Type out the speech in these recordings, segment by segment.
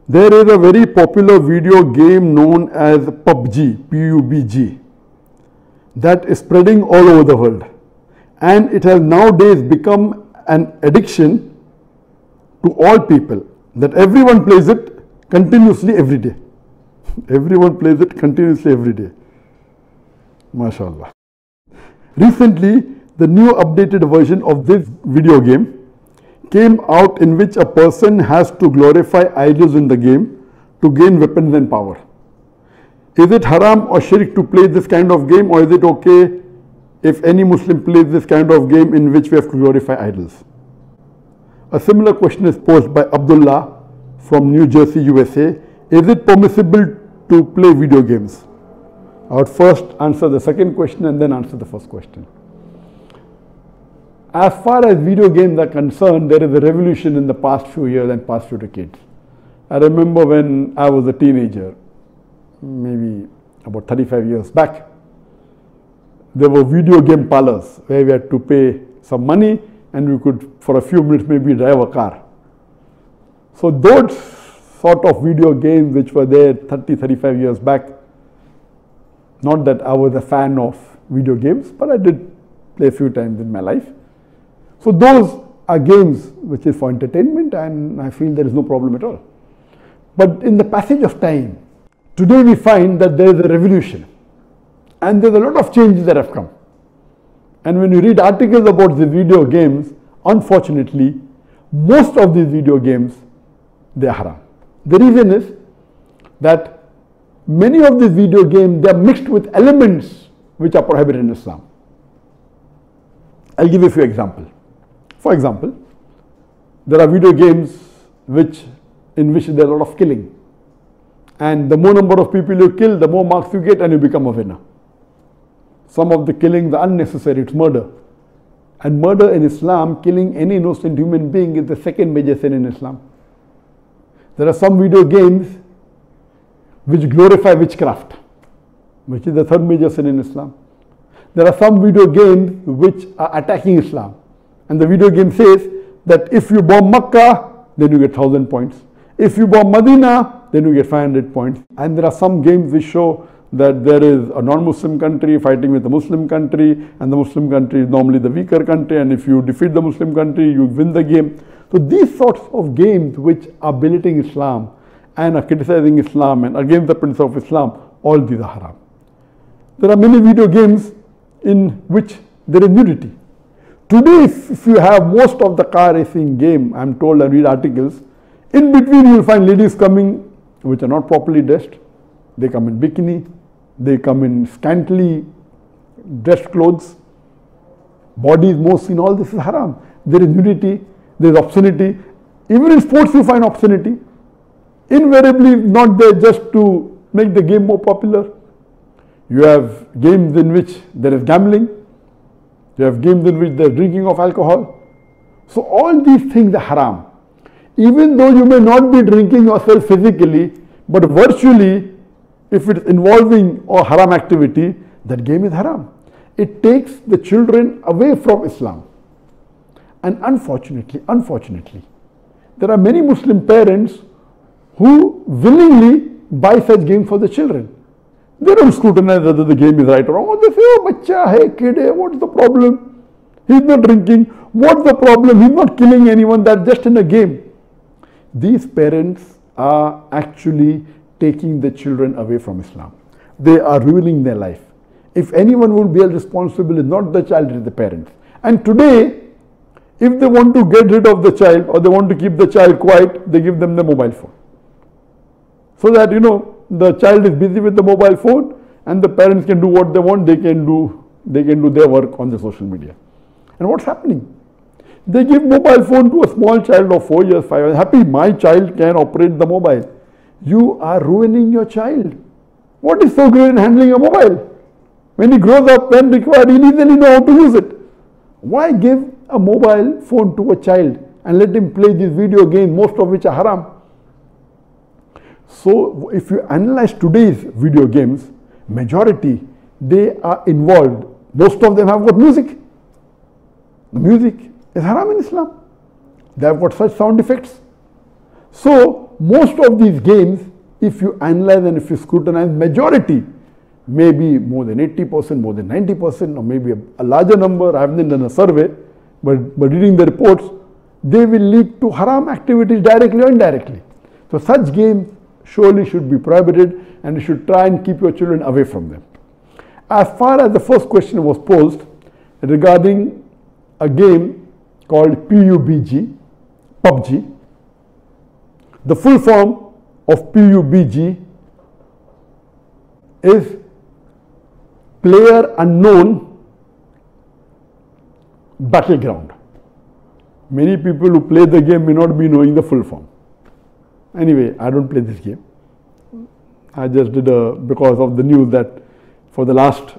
There is a very popular video game known as PUBG, P-U-B-G, that is spreading all over the world. And it has nowadays become an addiction to all people, that everyone plays it continuously every day. Everyone plays it continuously every day. MashaAllah. Recently, the new updated version of this video game came out, in which a person has to glorify idols in the game to gain weapons and power. Is it haram or shirk to play this kind of game, or is it okay if any Muslim plays this kind of game in which we have to glorify idols? A similar question is posed by Abdullah from New Jersey, USA. Is it permissible to play video games? I would first answer the second question and then answer the first question. As far as video games are concerned, there is a revolution in the past few years and past few decades. I remember when I was a teenager, maybe about 35 years back, there were video game parlors where we had to pay some money and we could, for a few minutes, maybe drive a car. So those sort of video games which were there 30, 35 years back, not that I was a fan of video games, but I did play a few times in my life. So those are games which is for entertainment, and I feel there is no problem at all. But in the passage of time, today we find that there is a revolution and there's a lot of changes that have come. And when you read articles about the video games, unfortunately, most of these video games, they are haram. The reason is that many of these video games, they are mixed with elements which are prohibited in Islam. I'll give you a few examples. For example, there are video games in which there is a lot of killing. And the more number of people you kill, the more marks you get and you become a winner. Some of the killings are unnecessary, it's murder. And murder in Islam, killing any innocent human being, is the second major sin in Islam. There are some video games which glorify witchcraft, which is the third major sin in Islam. There are some video games which are attacking Islam. And the video game says that if you bomb Makkah, then you get 1,000 points. If you bomb Medina, then you get 500 points. And there are some games which show that there is a non-Muslim country fighting with a Muslim country, and the Muslim country is normally the weaker country, and if you defeat the Muslim country, you win the game. So these sorts of games which are belittling Islam and are criticizing Islam and against the principle of Islam, all these are haram. There are many video games in which there is nudity. Today, if you have most of the car racing game, I'm told, I read articles, in between you will find ladies coming which are not properly dressed. They come in bikini, they come in scantily dressed clothes, bodies more seen, all this is haram. There is nudity, there is obscenity. Even in sports you find obscenity. Invariably not there just to make the game more popular. You have games in which there is gambling. You have games in which there is drinking of alcohol. So all these things are haram. Even though you may not be drinking yourself physically, but virtually, if it is involving a haram activity, that game is haram. It takes the children away from Islam. And unfortunately, there are many Muslim parents who willingly buy such games for the children. They don't scrutinize whether the game is right or wrong. They say, oh, bacha hai, kid hai, what's the problem? He's not drinking. What's the problem? He's not killing anyone. That's just in a game. These parents are actually taking the children away from Islam. They are ruining their life. If anyone will be held responsible, it's not the child, it is the parents. And today, if they want to get rid of the child or they want to keep the child quiet, they give them the mobile phone. So that, the child is busy with the mobile phone and the parents can do what they want, they can do their work on the social media. And what's happening? They give mobile phone to a small child of 4 years, 5 years. Happy, my child can operate the mobile. You are ruining your child. What is so great in handling a mobile? When he grows up and required, he'll easily know how to use it. Why give a mobile phone to a child and let him play these video games, most of which are haram? So if you analyze today's video games, majority, they are involved. Most of them have got music. The music is haram in Islam. They have got such sound effects. So most of these games, if you analyze and if you scrutinize, majority, maybe more than 80%, more than 90%, or maybe a larger number, I haven't done a survey, but reading the reports, they will lead to haram activities directly or indirectly. So such games surely should be prohibited, and you should try and keep your children away from them. As far as the first question was posed regarding a game called PUBG, the full form of PUBG is Player Unknown Battleground. Many people who play the game may not be knowing the full form. Anyway, I don't play this game. I just did because of the news that for the last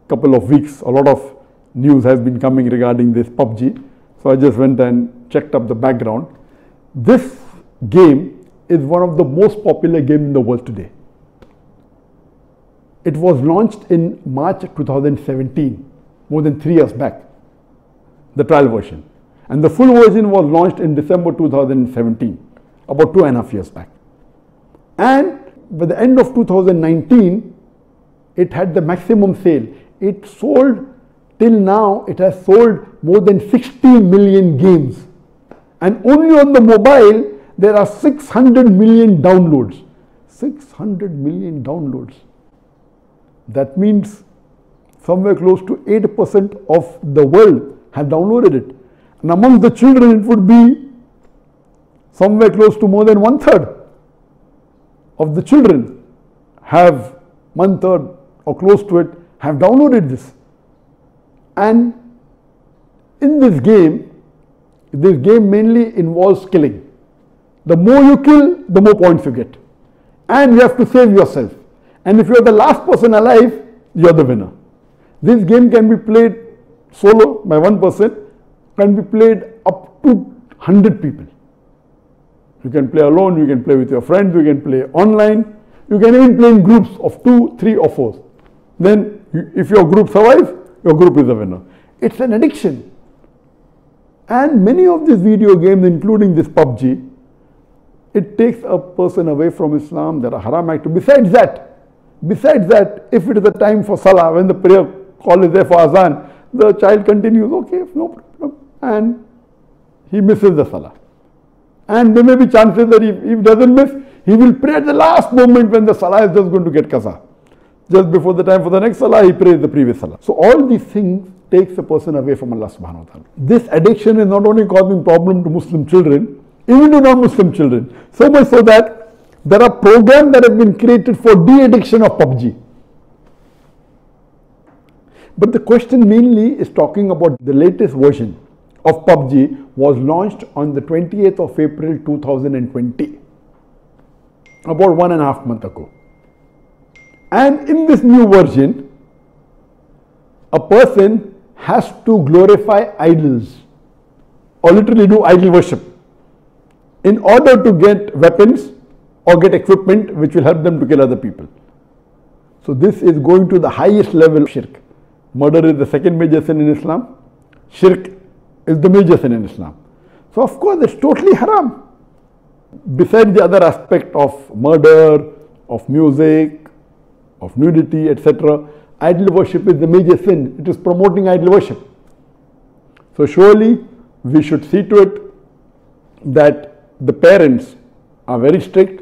couple of weeks, a lot of news has been coming regarding this PUBG. So I just went and checked up the background. This game is one of the most popular games in the world today. It was launched in March 2017, more than 3 years back, the trial version. And the full version was launched in December 2017, about 2.5 years back. And by the end of 2019, it had the maximum sale. It sold, till now, it has sold more than 60 million games. And only on the mobile, there are 600 million downloads. 600 million downloads. That means somewhere close to 8% of the world have downloaded it. And among the children, it would be somewhere close to more than 1/3 of the children have 1/3 or close to it have downloaded this. And in this game mainly involves killing. The more you kill, the more points you get. And you have to save yourself. And if you are the last person alive, you are the winner. This game can be played solo by one person, can be played up to 100 people. You can play alone, you can play with your friends, you can play online, you can even play in groups of 2, 3 or 4. Then if your group survives, your group is the winner. It's an addiction. And many of these video games, including this PUBG, it takes a person away from Islam. There are haram activities. Besides that, if it is a time for salah, when the prayer call is there for azan, the child continues, okay, no problem, and he misses the salah. And there may be chances that if he doesn't miss, he will pray at the last moment when the salah is just going to get qaza. Just before the time for the next salah, he prays the previous salah. So all these things takes a person away from Allah subhanahu wa ta'ala. This addiction is not only causing problem to Muslim children, even to non-Muslim children. So much so that there are programs that have been created for de-addiction of PUBG. But the question mainly is talking about the latest version of PUBG was launched on the 28th of April 2020, about 1.5 months ago. And in this new version, a person has to glorify idols or literally do idol worship in order to get weapons or get equipment which will help them to kill other people. So this is going to the highest level of shirk. Murder is the second major sin in Islam. Shirk is the major sin in Islam. So of course it's totally haram. Besides the other aspect of murder, of music, of nudity, etc., idol worship is the major sin. It is promoting idol worship. So surely we should see to it that the parents are very strict.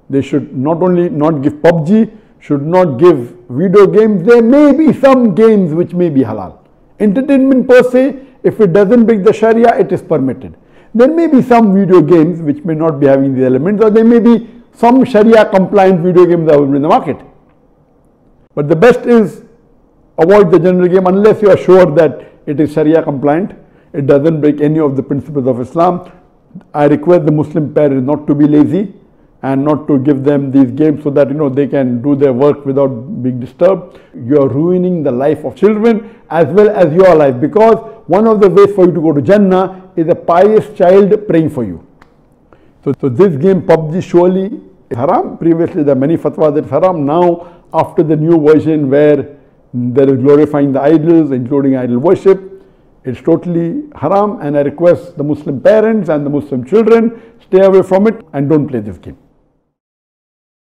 They should not only not give PUBG, should not give video games. There may be some games which may be halal. Entertainment per se, if it doesn't break the Sharia, it is permitted. There may be some video games which may not be having these elements, or there may be some Sharia compliant video games available in the market. But the best is avoid the general game unless you are sure that it is Sharia compliant. It doesn't break any of the principles of Islam. I request the Muslim parents not to be lazy and not to give them these games so that they can do their work without being disturbed. You are ruining the life of children as well as your life, because one of the ways for you to go to Jannah is a pious child praying for you. So this game PUBG surely is haram. Previously there are many fatwas that it's haram. Now after the new version where there is glorifying the idols, including idol worship, It's totally haram, and I request the Muslim parents and the Muslim children, stay away from it and don't play this game.